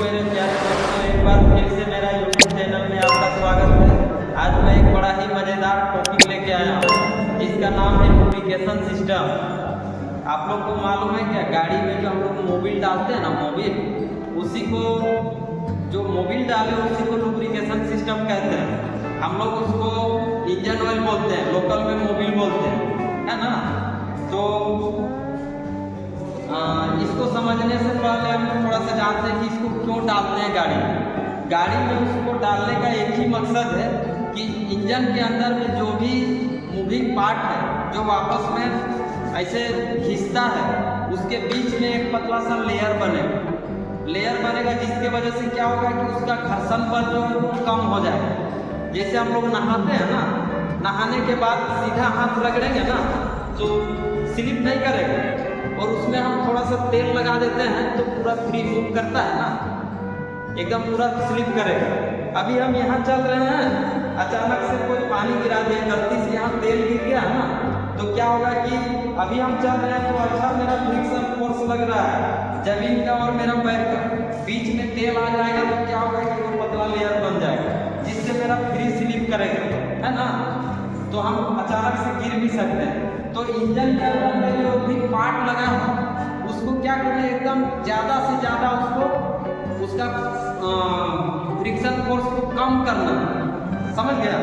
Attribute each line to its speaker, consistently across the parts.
Speaker 1: मेरे प्यारे दोस्तों, एक बार फिर से मेरा यूट्यूब चैनल में आपका स्वागत है। आज मैं एक बड़ा ही मज़ेदार टॉपिक लेके आया हूँ जिसका नाम है लुब्रिकेशन सिस्टम। आप लोग को मालूम है क्या, गाड़ी में जो हम लोग मोबिल डालते हैं ना, मोबिल, उसी को जो मोबिल डाले उसी को लुब्रिकेशन सिस्टम कहते हैं। हम लोग उसको इंजन ऑयल बोलते हैं, लोकल में मोबिल बोलते हैं, है ना। तो इसको समझने से पहले हम थोड़ा सा जानते हैं कि इसको क्यों डालते हैं गाड़ी में। उसको डालने का एक ही मकसद है कि इंजन के अंदर में जो भी मूविंग पार्ट है जो आपस में ऐसे घिसता है, उसके बीच में एक पतला सा लेयर बनेगा जिसके वजह से क्या होगा कि उसका घर्षण बल जो है वो कम हो जाए। जैसे हम लोग नहाते हैं ना, नहाने के बाद सीधा हाथ रगड़ेंगे ना तो स्लिप नहीं करेगा, और उसमें हम थोड़ा सा तेल लगा देते हैं तो पूरा फ्री मूव करता है ना, एकदम पूरा स्लिप करेगा। अभी हम यहाँ चल रहे हैं, अचानक से कोई पानी गिरा दिया, गलती से यहाँ तेल गिर गया है ना, तो क्या होगा कि अभी हम चल रहे हैं तो अच्छा मेरा फ्रिक्शन फोर्स लग रहा है जमीन का और मेरा पैर का, बीच में तेल आ जाएगा तो क्या होगा कि वो पतला लेयर बन जाएगा जिससे मेरा फ्री स्लिप करेगा, है ना। तो हम अचानक से गिर भी सकते हैं। तो इंजन के अंदर में जो भी पार्ट लगा है उसको क्या करना है, एकदम ज़्यादा से ज़्यादा उसका फ्रिक्शन फोर्स को कम करना, समझ गया।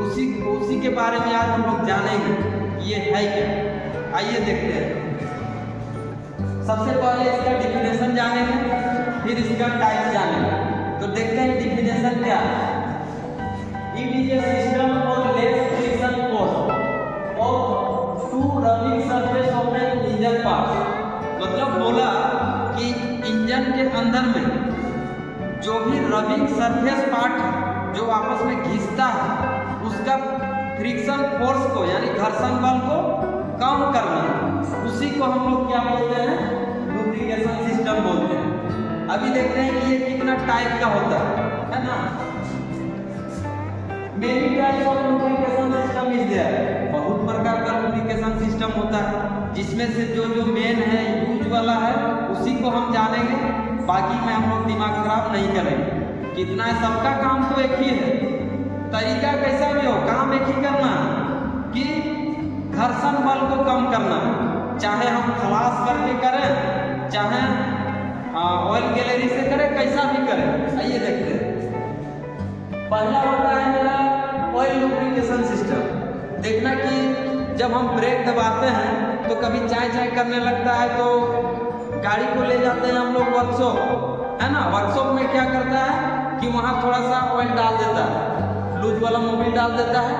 Speaker 1: उसी के बारे में आज हम लोग जानेंगे कि ये है क्या। आइए देखते हैं। सबसे पहले इसका डिफिनेशन जानेंगे, फिर इसका टाइप जानेंगे। तो देखते हैं डिफिनेशन क्या है। It is a system for less friction force of two rubbing surface of an engine part. मतलब बोला कि इंजन के अंदर में जो भी रबिंग सरफेस पार्ट जो आपस में घिसता है उसका फ्रिक्शन फोर्स को यानी घर्षण बल को कम करना, उसी को हम लोग क्या बोलते हैं, लुब्रिकेशन सिस्टम बोलते हैं। अभी देखते हैं कि ये कितना टाइप का होता है ना। Many type of lubrication system is there. बहुत प्रकार का लुब्रिकेशन सिस्टम होता है, जिसमें से जो मेन है यूज वाला है उसी को हम जानेंगे। बाकी में हम लोग दिमाग खराब नहीं करेंगे। कितना है, सबका काम तो एक ही है, तरीका कैसा भी हो काम एक ही करना है कि घर्षण बल को कम करना है। चाहे हम खलास करके करें, चाहे ऑयल गैलरी से करें, कैसा भी करें। आइए देखते हैं। पहला होता है मेरा ऑयल लुब्रिकेशन सिस्टम। देखना कि जब हम ब्रेक दबाते हैं तो कभी चाय करने लगता है तो गाड़ी को ले जाते हैं हम लोग वर्कशॉप, है ना। वर्कशॉप में क्या करता है कि वहाँ थोड़ा सा ऑयल डाल देता है, लूज वाला मोबिल डाल देता है,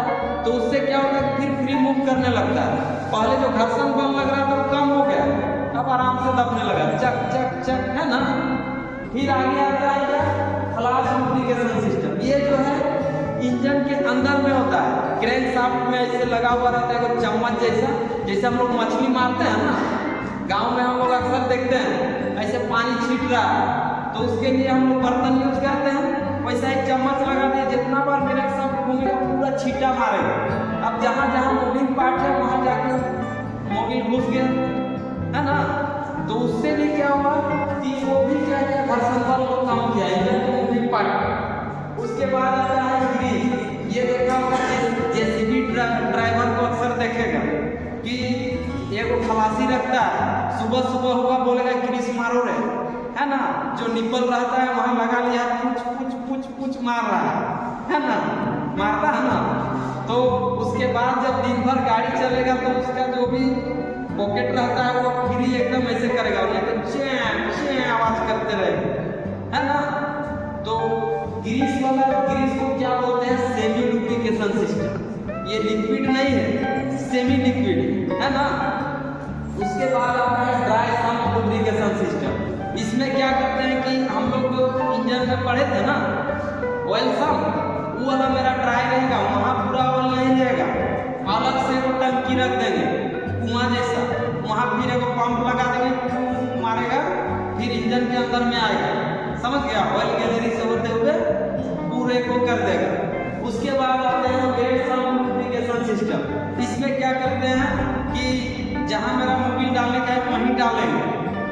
Speaker 1: तो उससे क्या होगा कि फिर फ्री मूव करने लगता है। पहले जो घर्षण बल लग रहा था वो कम हो गया, अब आराम से दबने लगा, चक चक चक, है ना। फिर आगे आता है क्या, फ्लैश लुब्रिकेशन सिस्टम। ये जो है इंजन के अंदर में होता है, क्रैंक शाफ्ट में ऐसे लगा हुआ रहता है, चम्मच जैसा, जैसे हम लोग मछली मारते हैं ना, गांव में हम लोग अक्सर देखते हैं ऐसे पानी छीट रहा है तो उसके लिए हम लोग बर्तन यूज करते हैं, वैसा एक चम्मच लगा दिए, जितना बार क्रैंक शाफ्ट घूमेगा पूरा छीटा मारेगा। अब जहाँ जहाँ मूविंग पार्ट है वहाँ जाकर मोबिल घुस गया, है ना। तो उससे भी क्या हुआ कि वो भी क्या किया, घर्षण बल को कम किया इंजन के मूविंग पार्ट। उसके बाद आता है ग्रीस। ये देखा होगा जेसीबी ड्राइवर को अक्सर देखेगा कि एगो खलासी रखता है, सुबह हुआ बोलेगा ग्रीस मारो रे, है ना। जो निपल रहता है वहाँ लगा लिया, पूछ मार रहा है ना, मारता है ना। तो उसके बाद जब दिन भर गाड़ी चलेगा तो उसका जो भी पॉकेट रहता है वो फ्री एकदम ऐसे करेगा, चैं आवाज करते रहे, है ना। तो ग्रीस को क्या बोलते हैं, सेमी लुब्रिकेशन सिस्टम। ये लिक्विड नहीं है, सेमी लिक्विड, है ना। उसके बाद आता है ड्राई सम्प लुब्रिकेशन सिस्टम। इसमें क्या करते हैं कि हम लोग जो इंजन में पढ़े थे ना ऑयल सम्प, वो वाला मेरा ड्राई रहेगा, वहाँ पूरा ऑयल नहीं रहेगा, अलग से वो टंकी रख देंगे कुआं जैसा, वहाँ फिर एगो पंप लगा देंगे, मारेगा, फिर इंजन के अंदर में आएगा, समझ गया। ऑयल गैलरी से होते हुए पूरे को कर देगा। उसके बाद आते हैं वेट सम्प लुब्रिकेशन सिस्टम। इसमें क्या करते हैं कि जहाँ मेरा मोबिल डालने का है वहीं डालेंगे,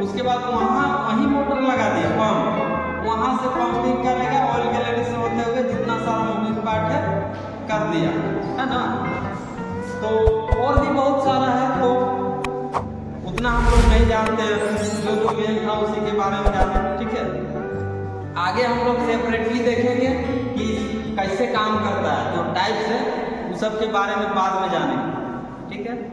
Speaker 1: उसके बाद वहीं मोटर लगा दिया पंप, दिया, है ना। तो और भी बहुत सारा है, तो उतना हम लोग नहीं जानते, जो जो मेन था उसी के बारे में जानते, ठीक है। आगे हम लोग सेपरेटली देखेंगे कि कैसे काम करता है, जो टाइप्स है उस सब के बारे में बाद में जानेंगे, ठीक है।